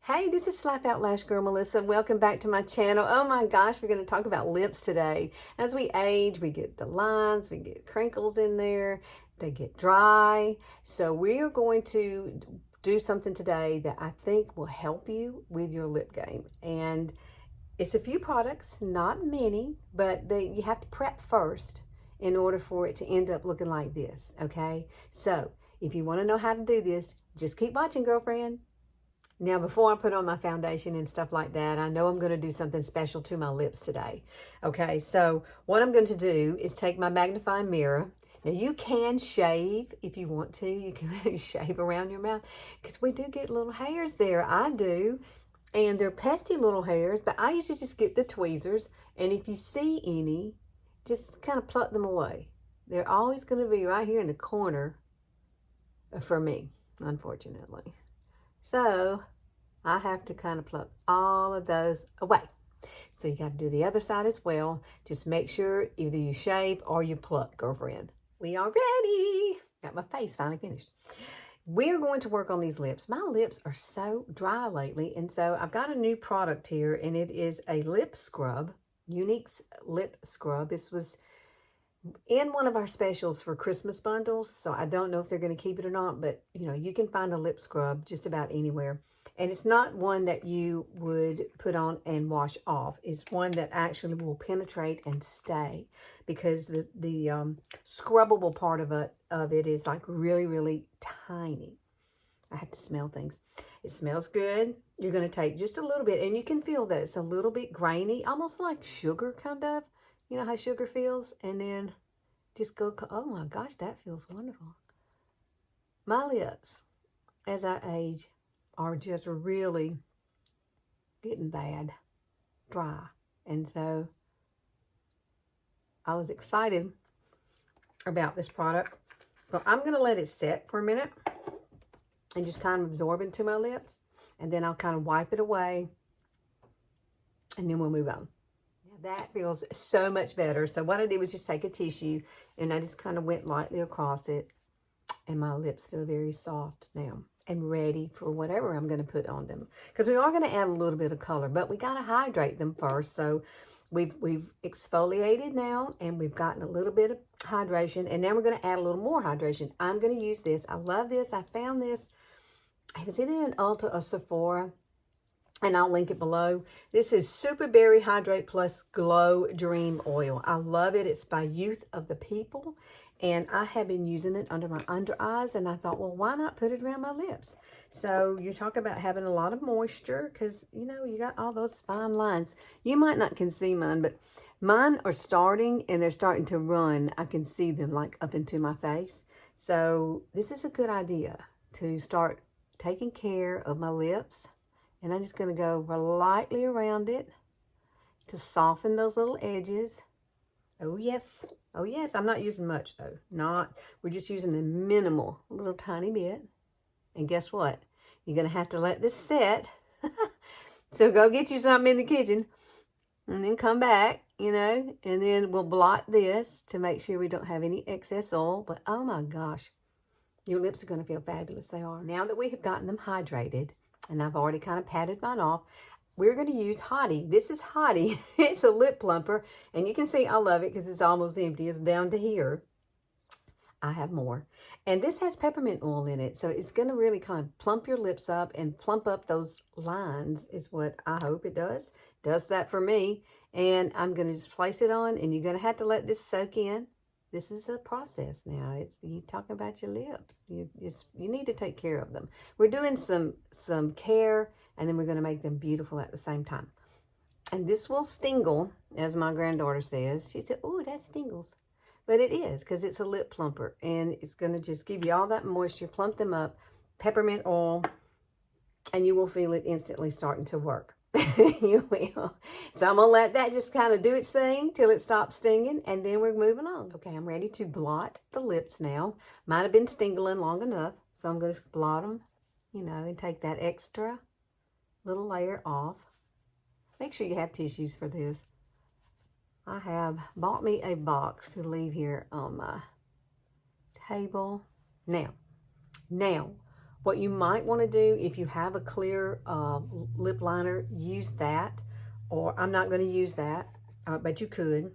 Hey, this is Slap Out Lash Girl Melissa. Welcome back to my channel. Oh my gosh, we're going to talk about lips today. As we age, we get the lines, we get crinkles in there, they get dry. So we are going to do something today that I think will help you with your lip game. And it's a few products, not many, but you have to prep first in order for it to end up looking like this, okay? So if you want to know how to do this, just keep watching, girlfriend. Now, before I put on my foundation and stuff like that, I know I'm going to do something special to my lips today. Okay, so what I'm going to do is take my magnifying mirror. Now, you can shave if you want to. You can shave around your mouth because we do get little hairs there. I do, and they're pesky little hairs, but I usually just get the tweezers, and if you see any, just kind of pluck them away. They're always going to be right here in the corner for me, unfortunately. So I have to kind of pluck all of those away. So you got to do the other side as well. Just make sure either you shave or you pluck, girlfriend. We are ready. Got my face finally finished. We're going to work on these lips. My lips are so dry lately, and so I've got a new product here, and it is a lip scrub, Younique's lip scrub. This was in one of our specials for Christmas bundles, so I don't know if they're going to keep it or not, but you know, you can find a lip scrub just about anywhere. And it's not one that you would put on and wash off. It's one that actually will penetrate and stay, because the scrubbable part of it is like really, really tiny. I have to smell things. It smells good. You're going to take just a little bit, and you can feel that it's a little bit grainy, almost like sugar, kind of. You know how sugar feels? And then just go, oh my gosh, that feels wonderful. My lips, as I age, are just really getting bad, dry. And so I was excited about this product. So I'm going to let it set for a minute and just kind of absorb into my lips. And then I'll kind of wipe it away. And then we'll move on. That feels so much better. So what I did was just take a tissue and I just kind of went lightly across it. And my lips feel very soft now and ready for whatever I'm going to put on them. Because we are going to add a little bit of color, but we got to hydrate them first. So we've exfoliated now, and we've gotten a little bit of hydration. And now we're going to add a little more hydration. I'm going to use this. I love this. I found this. I was either in Ulta or Sephora, and I'll link it below. This is Super Berry Hydrate Plus Glow Dream Oil. I love it. It's by Youth of the People, and I have been using it under my under eyes, and I thought, well, why not put it around my lips? So you talk about having a lot of moisture, because, you know, you got all those fine lines. You might not can see mine, but mine are starting, and they're starting to run. I can see them like up into my face. So this is a good idea to start taking care of my lips. And I'm just going to go lightly around it to soften those little edges. Oh, yes. Oh, yes. I'm not using much, though. We're just using a minimal, a little tiny bit. And guess what? You're going to have to let this set. So go get you something in the kitchen. And then come back, you know. And then we'll blot this to make sure we don't have any excess oil. But, oh, my gosh. Your lips are going to feel fabulous. They are. Now that we have gotten them hydrated, and I've already kind of patted mine off, we're going to use Hottie. This is Hottie. It's a lip plumper. And you can see I love it because it's almost empty. It's down to here. I have more. And this has peppermint oil in it. So it's going to really kind of plump your lips up and plump up those lines is what I hope it does. It does that for me. And I'm going to just place it on. And you're going to have to let this soak in. This is a process now. It's you talk about your lips. You need to take care of them. We're doing some care, and then we're going to make them beautiful at the same time. And this will stingle, as my granddaughter says. She said, "Oh, that stingles," but it is because it's a lip plumper, and it's going to just give you all that moisture, plump them up, peppermint oil, and you will feel it instantly starting to work. You will. So I'm going to let that just kind of do its thing till it stops stinging, and then we're moving on. Okay, I'm ready to blot the lips now. Might have been stingling long enough, so I'm going to blot them, you know, and take that extra little layer off. Make sure you have tissues for this. I have bought me a box to leave here on my table. Now, What you might want to do, if you have a clear lip liner, use that. Or I'm not going to use that, but you could.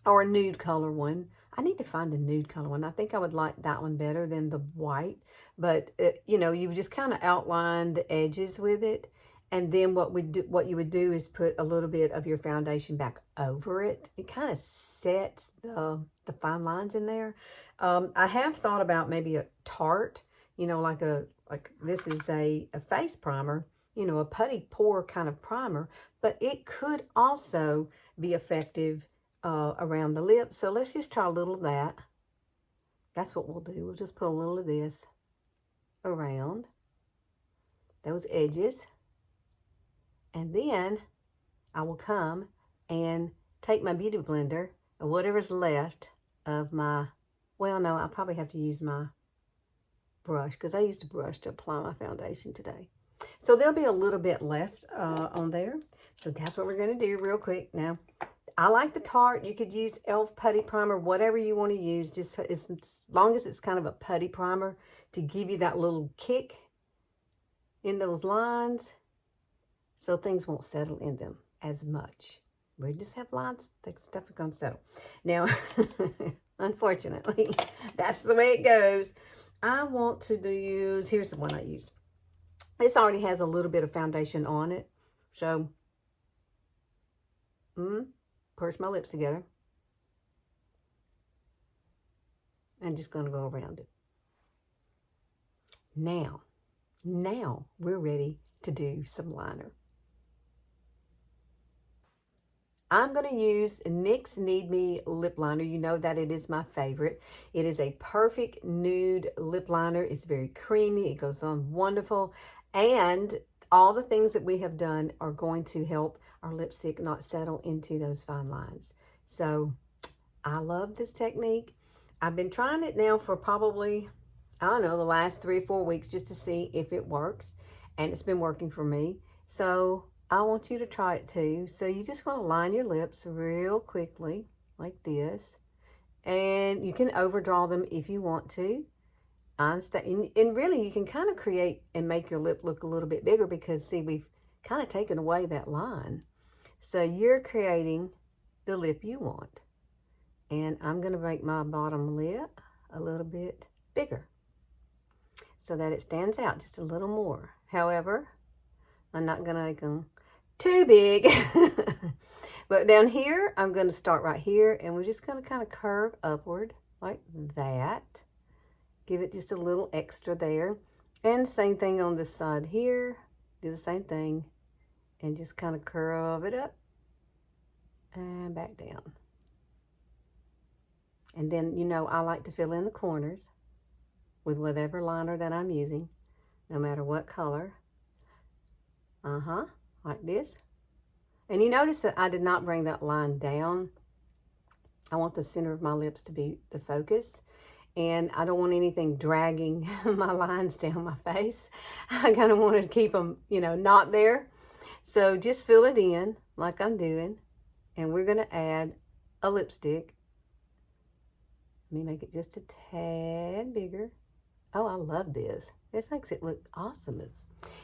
Or a nude color one. I need to find a nude color one. I think I would like that one better than the white. But, you know, you just kind of outline the edges with it. And then what you would do is put a little bit of your foundation back over it. It kind of sets the fine lines in there. I have thought about maybe a Tarte, you know, like this is a face primer, you know, a putty pore kind of primer, but it could also be effective around the lips. So let's just try a little of that. That's what we'll do. We'll just put a little of this around those edges. And then I will come and take my beauty blender and whatever's left of my, well, no, I'll probably have to use my brush because I used a brush to apply my foundation today. So there'll be a little bit left on there. So that's what we're going to do real quick. Now, I like the Tarte. You could use e.l.f. putty primer, whatever you want to use, just as long as it's kind of a putty primer to give you that little kick in those lines so things won't settle in them as much. We just have lines, that stuff is going to settle. Now, unfortunately, that's the way it goes. I want to use, here's the one I use. This already has a little bit of foundation on it. So, push my lips together. I'm just going to go around it. Now we're ready to do some liner. I'm going to use NYX Need Me lip liner. You know that it is my favorite. It is a perfect nude lip liner. It's very creamy. It goes on wonderful. And all the things that we have done are going to help our lipstick not settle into those fine lines. So I love this technique. I've been trying it now for probably, I don't know, the last 3 or 4 weeks just to see if it works. And it's been working for me. So I want you to try it too. So you just want to line your lips real quickly like this. And you can overdraw them if you want to. And really you can kind of create and make your lip look a little bit bigger because see, we've kind of taken away that line. So you're creating the lip you want. And I'm going to make my bottom lip a little bit bigger so that it stands out just a little more. However, I'm not going to make them too big. But down here, I'm going to start right here and we're just going to kind of curve upward like that. Give it just a little extra there. And same thing on this side here. Do the same thing. And just kind of curve it up. And back down. And then, you know, I like to fill in the corners with whatever liner that I'm using. No matter what color. Like this. And you notice that I did not bring that line down. I want the center of my lips to be the focus. And I don't want anything dragging my lines down my face. I kind of wanted to keep them, you know, not there. So just fill it in like I'm doing. And we're going to add a lipstick. Let me make it just a tad bigger. Oh, I love this. This makes it look awesome.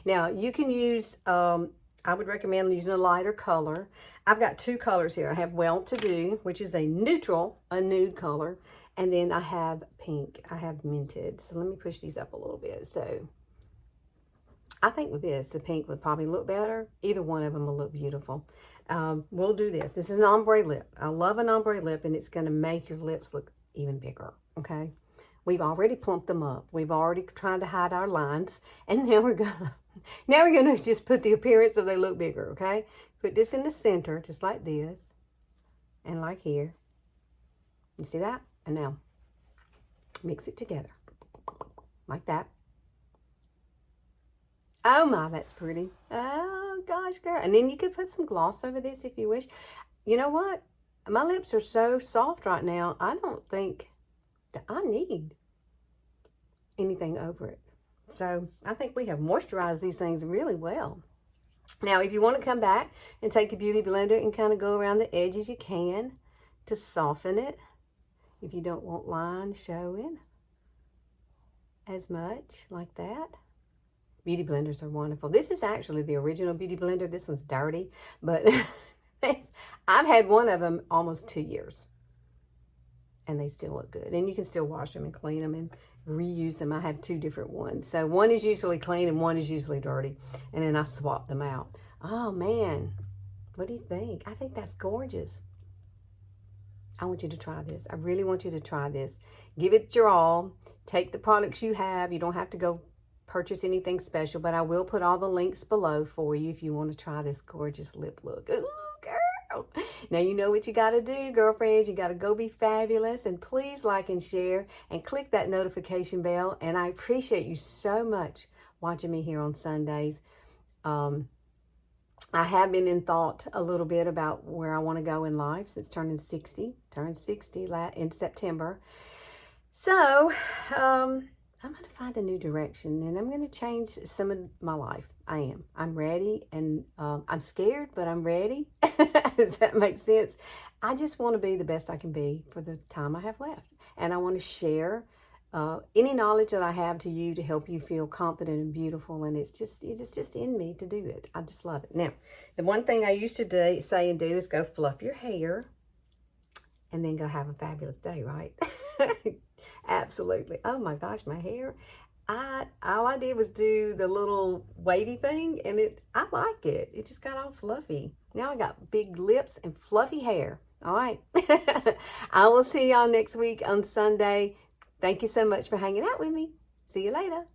Now, you can use, I would recommend using a lighter color. I've got 2 colors here. I have Well To Do, which is a neutral, a nude color. And then I have pink. I have Minted. So let me push these up a little bit. So I think with this, the pink would probably look better. Either one of them will look beautiful. We'll do this. This is an ombre lip. I love an ombre lip, and it's going to make your lips look even bigger, okay? We've already plumped them up. We've already tried to hide our lines. And now we're gonna just put the appearance so they look bigger, okay? Put this in the center, just like this. And like here. You see that? And now, mix it together, like that. Oh my, that's pretty. Oh gosh, girl. And then you could put some gloss over this if you wish. You know what? My lips are so soft right now, I don't think that I need anything over it. So I think we have moisturized these things really well. Now, if you want to come back and take a beauty blender and kind of go around the edges, you can to soften it. If you don't want lines showing. as much like that. Beauty blenders are wonderful. This is actually the original beauty blender. This one's dirty, but I've had one of them almost 2 years. And they still look good. And you can still wash them and clean them and reuse them. I have 2 different ones. So one is usually clean and one is usually dirty. And then I swap them out. Oh, man. What do you think? I think that's gorgeous. I want you to try this. I really want you to try this. Give it your all. Take the products you have. You don't have to go purchase anything special, but I will put all the links below for you if you want to try this gorgeous lip look. Ooh, girl. Now you know what you got to do, girlfriends. You got to go be fabulous, and please like and share and click that notification bell. And I appreciate you so much watching me here on Sundays. I have been in thought a little bit about where I want to go in life since turning 60. Turned 60 in September. So, I'm going to find a new direction, and I'm going to change some of my life. I am. I'm ready, and I'm scared, but I'm ready. Does that make sense? I just want to be the best I can be for the time I have left. And I want to share any knowledge that I have to you to help you feel confident and beautiful. And it's just in me to do it. I just love it. Now, the one thing I used to say and do is go fluff your hair and then go have a fabulous day, right? Absolutely. Oh my gosh, my hair. All I did was do the little wavy thing, and I like it. It just got all fluffy. Now I got big lips and fluffy hair. All right. I will see y'all next week on Sunday. Thank you so much for hanging out with me. See you later.